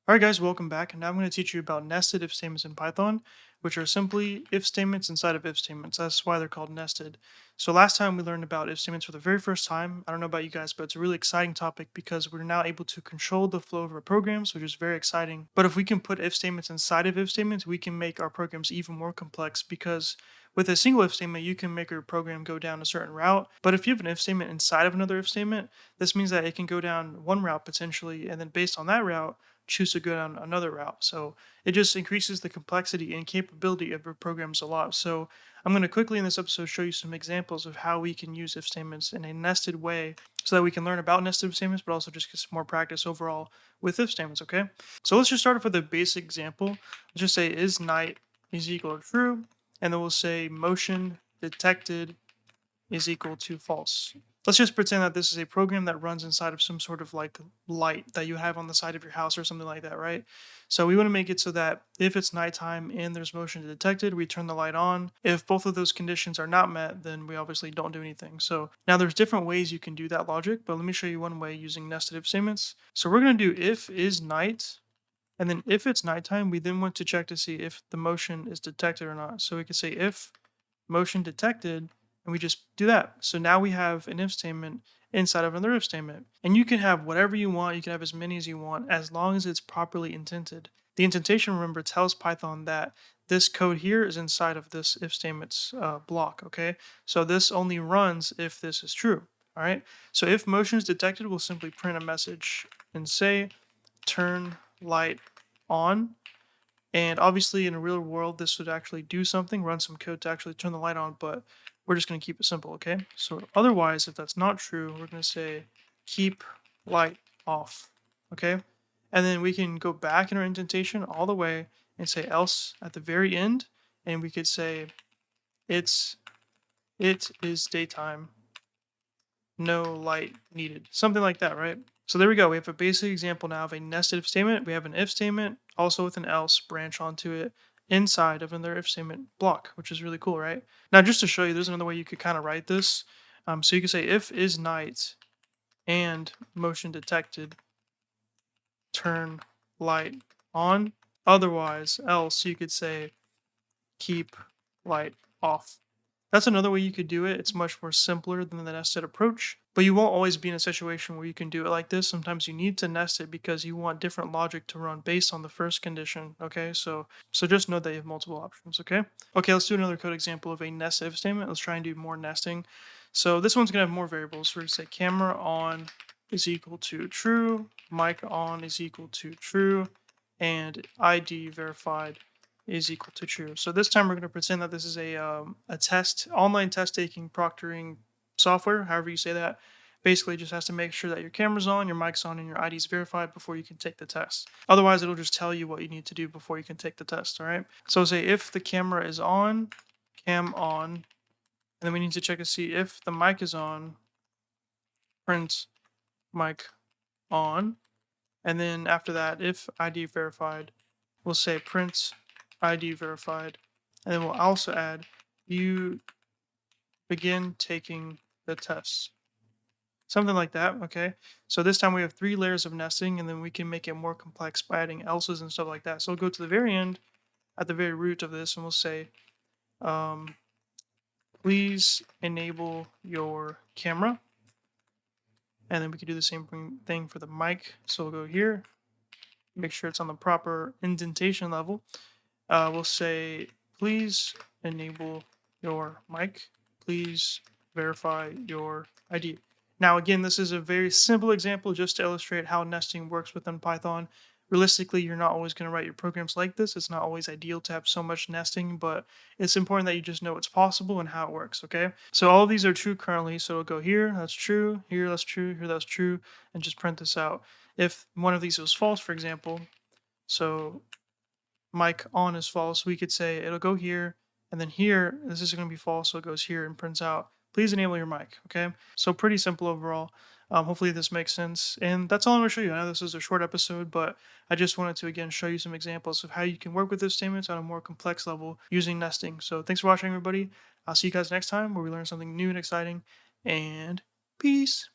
Alright guys, welcome back, and now I'm going to teach you about nested if statements in Python, which are simply if statements inside of if statements. That's why they're called nested. So last time we learned about if statements for the very first time. I don't know about you guys, but it's a really exciting topic because we're now able to control the flow of our programs, which is very exciting. But if we can put if statements inside of if statements, we can make our programs even more complex because with a single if statement, you can make your program go down a certain route. But if you have an if statement inside of another if statement, this means that it can go down one route potentially, and then based on that route, choose to go down another route. So it just increases the complexity and capability of your programs a lot. So I'm going to quickly in this episode show you some examples of how we can use if statements in a nested way so that we can learn about nested if statements, but also just get some more practice overall with if statements, okay? So let's just start off with a basic example. Let's just say is night is equal to true, and then we'll say motion detected is equal to false. Let's just pretend that this is a program that runs inside of some sort of like light that you have on the side of your house or something like that, right? So we want to make it so that if it's nighttime and there's motion detected, we turn the light on. If both of those conditions are not met, then we obviously don't do anything. So now there's different ways you can do that logic, but let me show you one way using nested if statements. So we're going to do if is night, and then if it's nighttime, we then want to check to see if the motion is detected or not. So we could say if motion detected, and we just do that. So now we have an if statement inside of another if statement. And you can have whatever you want, you can have as many as you want, as long as it's properly indented. The indentation, remember, tells Python that this code here is inside of this if statements block, okay? So this only runs if this is true, all right? So if motion is detected, we'll simply print a message and say turn light on. And obviously in a real world, this would actually do something, run some code to actually turn the light on, but we're just going to keep it simple, okay? So otherwise, if that's not true, we're going to say keep light off, okay? And then we can go back in our indentation all the way and say else at the very end, and we could say it is daytime, no light needed, something like that, right? So there we go. We have a basic example now of a nested if statement. We have an if statement also with an else branch onto it inside of another if statement block, which is really cool, right? Now, just to show you, there's another way you could kind of write this. So you could say if is night and motion detected, turn light on. Otherwise, else you could say keep light off. That's another way you could do it. It's much more simpler than the nested approach, but you won't always be in a situation where you can do it like this. Sometimes you need to nest it because you want different logic to run based on the first condition, okay? So just know that you have multiple options, okay? Okay, let's do another code example of a nested if statement. Let's try and do more nesting. So this one's gonna have more variables. So we're gonna say camera on is equal to true, mic on is equal to true, and ID verified is equal to true. So this time we're going to pretend that this is a test, online test taking proctoring software, however you say that. Basically, just has to make sure that your camera's on, your mic's on, and your ID is verified before you can take the test. Otherwise, it'll just tell you what you need to do before you can take the test, all right? So say if the camera is on, cam on, and then we need to check to see if the mic is on, print mic on, and then after that, if ID verified, we'll say print ID verified, and then we'll also add you begin taking the test. Something like that, okay? So this time we have 3 layers of nesting, and then we can make it more complex by adding else's and stuff like that. So we'll go to the very end, at the very root of this, and we'll say, um, please enable your camera. And then we can do the same thing for the mic. So we'll go here, make sure it's on the proper indentation level. We'll say, please enable your mic. Please verify your ID. Now, again, this is a very simple example just to illustrate how nesting works within Python. Realistically, you're not always going to write your programs like this. It's not always ideal to have so much nesting, but it's important that you just know it's possible and how it works, okay? So all of these are true currently, so it'll go here, that's true, here, that's true, here, that's true, and just print this out. If one of these was false, for example, so mic on is false, we could say it'll go here, and then here, this is going to be false, so it goes here and prints out, please enable your mic, okay? So pretty simple overall. Hopefully this makes sense. And that's all I'm going to show you. I know this is a short episode, but I just wanted to, again, show you some examples of how you can work with if statements on a more complex level using nesting. So thanks for watching, everybody. I'll see you guys next time where we learn something new and exciting, and peace.